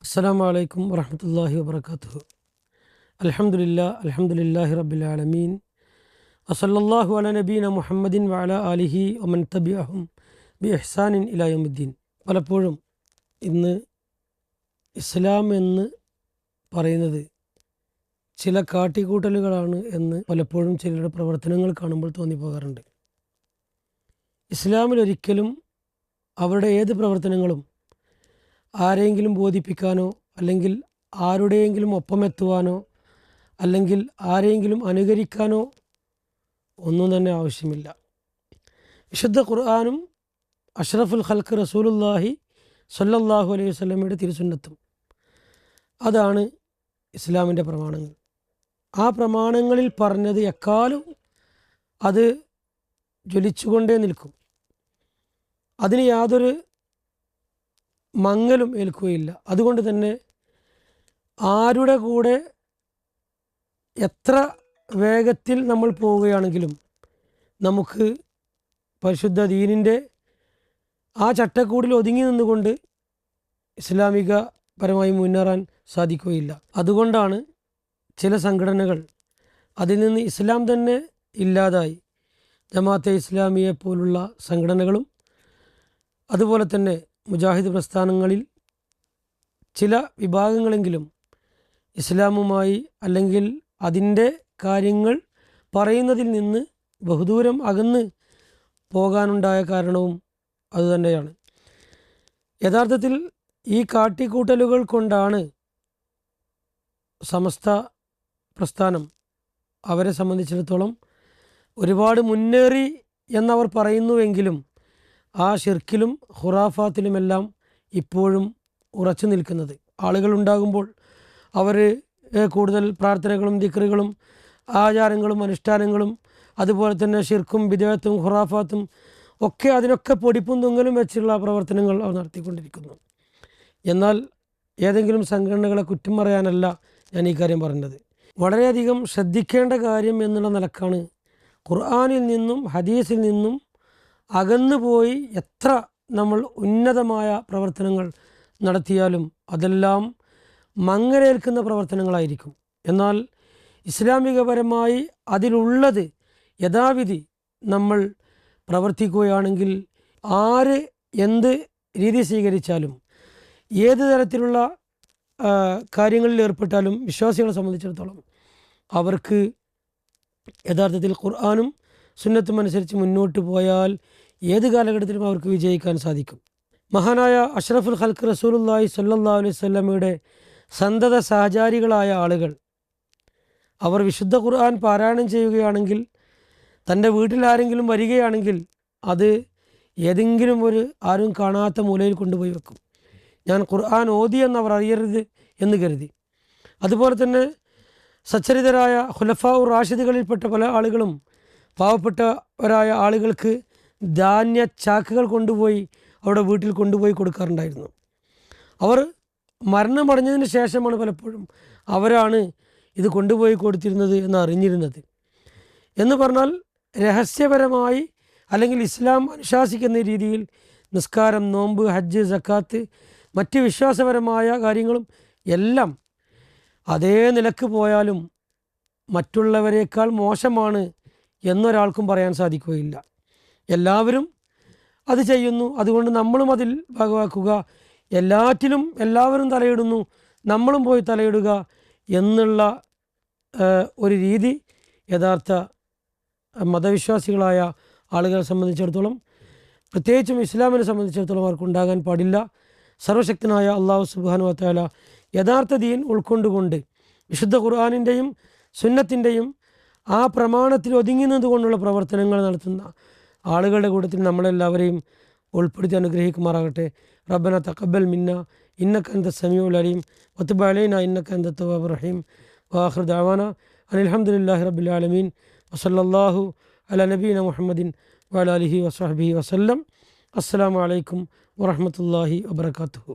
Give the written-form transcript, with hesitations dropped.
അസ്സലാമു അലൈക്കും വറഹ്മത്തുള്ളാഹി വബറകാതുഹു. അൽഹംദുലില്ലാഹി റബ്ബിൽ ആലമീൻ. വസല്ലല്ലാഹു അലാ നബീന മുഹമ്മദിൻ വഅലാ ആലിഹി വമൻ തബിഅഹും ബിഇഹ്സാനിൻ ഇലാ യൗമിദ്ദീൻ. പലപ്പോഴും ഇന്ന് ഇസ്ലാം എന്ന് പറയുന്നത് ചില കാട്ടിക്കൂട്ടലുകളാണ് എന്ന് പലപ്പോഴും ചിലരുടെ പ്രവർത്തനങ്ങൾ കാണുമ്പോൾ തോന്നിപ്പോകാറുണ്ട്. ഇസ്ലാമിലൊരിക്കലും അവരുടെ ഏത് പ്രവർത്തനങ്ങളും ആരെയെങ്കിലും ബോധിപ്പിക്കാനോ അല്ലെങ്കിൽ ആരുടെയെങ്കിലും ഒപ്പമെത്തുവാനോ അല്ലെങ്കിൽ ആരെയെങ്കിലും അനുകരിക്കാനോ ഒന്നും തന്നെ ആവശ്യമില്ല. വിശുദ്ധ ഖുർആനും അഷ്റഫുൽ ഖൽഖ് റസൂലുള്ളാഹി സ്വല്ലല്ലാഹു അലൈഹി വസല്ലമയുടെ തിരുസുന്നത്തും അതാണ് ഇസ്ലാമിൻ്റെ പ്രമാണങ്ങൾ. ആ പ്രമാണങ്ങളിൽ പറഞ്ഞത് എക്കാലവും അത് ജ്വലിച്ചുകൊണ്ടേ നിൽക്കും. അതിന് യാതൊരു മങ്ങലും ഏൽക്കുകയില്ല. അതുകൊണ്ട് തന്നെ ആരുടെ കൂടെ എത്ര വേഗത്തിൽ നമ്മൾ പോവുകയാണെങ്കിലും നമുക്ക് പരിശുദ്ധ ദീനിൻ്റെ ആ ചട്ടക്കൂടിൽ ഒതുങ്ങി നിന്നുകൊണ്ട് ഇസ്ലാമികപരമായി മുന്നേറാൻ സാധിക്കുകയില്ല. അതുകൊണ്ടാണ് ചില സംഘടനകൾ അതിൽ നിന്ന് ഇസ്ലാം തന്നെ ഇല്ലാതായി ജമാഅത്തെ ഇസ്ലാമിയെ പോലുള്ള സംഘടനകളും അതുപോലെ തന്നെ മുജാഹിദ് പ്രസ്ഥാനങ്ങളിൽ ചില വിഭാഗങ്ങളെങ്കിലും ഇസ്ലാമുമായി അല്ലെങ്കിൽ അതിൻ്റെ കാര്യങ്ങൾ പറയുന്നതിൽ നിന്ന് ബഹുദൂരം അകന്ന് പോകാനുണ്ടായ കാരണവും അതുതന്നെയാണ്. യഥാർത്ഥത്തിൽ ഈ കാട്ടിക്കൂട്ടലുകൾ കൊണ്ടാണ് സമസ്ത പ്രസ്ഥാനം അവരെ സംബന്ധിച്ചിടത്തോളം ഒരുപാട് മുന്നേറി എന്നവർ പറയുന്നുവെങ്കിലും ആ ഷിർക്കിലും ഖുറാഫാത്തിലുമെല്ലാം ഇപ്പോഴും ഉറച്ചു നിൽക്കുന്നത്. ആളുകളുണ്ടാകുമ്പോൾ അവർ കൂടുതൽ പ്രാർത്ഥനകളും ദിക്റുകളും ആചാരങ്ങളും അനുഷ്ഠാനങ്ങളും അതുപോലെ തന്നെ ഷിർക്കും ബിദ്അത്തും ഖുറാഫാത്തും ഒക്കെ അതിനൊക്കെ പൊടിപ്പും തുങ്ങലും വെച്ചുള്ള പ്രവർത്തനങ്ങൾ അവർ നടത്തിക്കൊണ്ടിരിക്കുന്നു. എന്നാൽ ഏതെങ്കിലും സംഘടനകളെ കുറ്റം പറയാനല്ല ഞാൻ ഈ കാര്യം പറഞ്ഞത്. വളരെയധികം ശ്രദ്ധിക്കേണ്ട കാര്യം എന്നുള്ള നിലക്കാണ് ഖുർആനിൽ നിന്നും ഹദീസിൽ നിന്നും അകന്നുപോയി എത്ര നമ്മൾ ഉന്നതമായ പ്രവർത്തനങ്ങൾ നടത്തിയാലും അതെല്ലാം മങ്ങലേൽക്കുന്ന പ്രവർത്തനങ്ങളായിരിക്കും. എന്നാൽ ഇസ്ലാമികപരമായി അതിലുള്ളത് യഥാവിധി നമ്മൾ പ്രവർത്തിക്കുകയാണെങ്കിൽ ആര് എന്ത് രീതി സ്വീകരിച്ചാലും ഏത് തരത്തിലുള്ള കാര്യങ്ങളിൽ ഏർപ്പെട്ടാലും വിശ്വാസികളെ സംബന്ധിച്ചിടത്തോളം അവർക്ക് യഥാർത്ഥത്തിൽ ഖുർആനും സുന്നത്തും അനുസരിച്ച് മുന്നോട്ട് പോയാൽ ഏത് കാലഘട്ടത്തിലും അവർക്ക് വിജയിക്കാൻ സാധിക്കും. മഹാനായ അഷ്റഫുൽ ഖൽഖ് റസൂലുള്ളാഹി സ്വല്ലല്ലാഹു അലൈഹി വസല്ലമയുടെ സന്തത സഹചാരികളായ ആളുകൾ അവർ വിശുദ്ധ ഖുർആൻ പാരായണം ചെയ്യുകയാണെങ്കിൽ തൻ്റെ വീട്ടിൽ ആരെങ്കിലും വരികയാണെങ്കിൽ അത് ഏതെങ്കിലും ഒരു ആരും കാണാത്ത മൂലയിൽ കൊണ്ടുപോയി വെക്കും. ഞാൻ ഖുർആൻ ഓതി എന്നവർ അറിയരുത് എന്ന് കരുതി. അതുപോലെ തന്നെ സച്ചരിതരായ ഖുലഫാഉർ റാഷിദുകളിൽപ്പെട്ട പല ആളുകളും പാവപ്പെട്ടവരായ ആളുകൾക്ക് ധാന്യ ചാക്കുകൾ കൊണ്ടുപോയി അവിടെ വീട്ടിൽ കൊണ്ടുപോയി കൊടുക്കാറുണ്ടായിരുന്നു. അവർ മരണമടഞ്ഞതിന് ശേഷമാണ് പലപ്പോഴും അവരാണ് ഇത് കൊണ്ടുപോയി കൊടുത്തിരുന്നത് എന്ന് അറിഞ്ഞിരുന്നത്. എന്ന് പറഞ്ഞാൽ രഹസ്യപരമായി അല്ലെങ്കിൽ ഇസ്ലാം അനുശാസിക്കുന്ന രീതിയിൽ നിസ്കാരം, നോമ്പ്, ഹജ്ജ്, സക്കാത്ത്, മറ്റ് വിശ്വാസപരമായ കാര്യങ്ങളും എല്ലാം അതേ നിലക്ക് പോയാലും മറ്റുള്ളവരെക്കാൾ മോശമാണ് എന്നൊരാൾക്കും പറയാൻ സാധിക്കുകയില്ല. എല്ലാവരും അത് ചെയ്യുന്നു, അതുകൊണ്ട് നമ്മളും അതിൽ ഭാഗമാക്കുക, എല്ലാറ്റിലും എല്ലാവരും തലയിടുന്നു, നമ്മളും പോയി തലയിടുക എന്നുള്ള ഒരു രീതി യഥാർത്ഥ മതവിശ്വാസികളായ ആളുകളെ സംബന്ധിച്ചിടത്തോളം, പ്രത്യേകിച്ചും ഇസ്ലാമിനെ സംബന്ധിച്ചിടത്തോളം അവർക്കുണ്ടാകാൻ പാടില്ല. സർവശക്തനായ അള്ളാഹു സുബ്ഹാനഹു വ തആല യഥാർത്ഥ ദീൻ ഉൾക്കൊണ്ടുകൊണ്ട് വിശുദ്ധ ഖുർആനിൻ്റെയും സുന്നത്തിൻ്റെയും ആ പ്രമാണത്തിൽ ഒതുങ്ങി നിന്നുകൊണ്ടുള്ള പ്രവർത്തനങ്ങൾ നടത്തുന്ന ആളുകളുടെ കൂട്ടത്തിൽ നമ്മളെല്ലാവരെയും ഉൾപ്പെടുത്തി അനുഗ്രഹിക്കുമാറാകട്ടെ. റബ്ബന തഖബ്ബൽ മിന്ന ഇന്നക അൻത സമീഉൽ അലീം വതുബ് അലൈനാ ഇന്നക അൻത തവ്വാബുർ റഹീം വആഖിറു ദഅവാനാ അനിൽ ഹംദുലില്ലാഹി റബ്ബിൽ ആലമീൻ വസല്ലല്ലാഹു അലാ നബീന മുഹമ്മദിൻ വഅലാ ആലിഹി വസഹ്ബിഹി വസല്ലം. അസ്സലാമു അലൈക്കും വറഹ്മത്തുള്ളാഹി വബറകാതുഹു.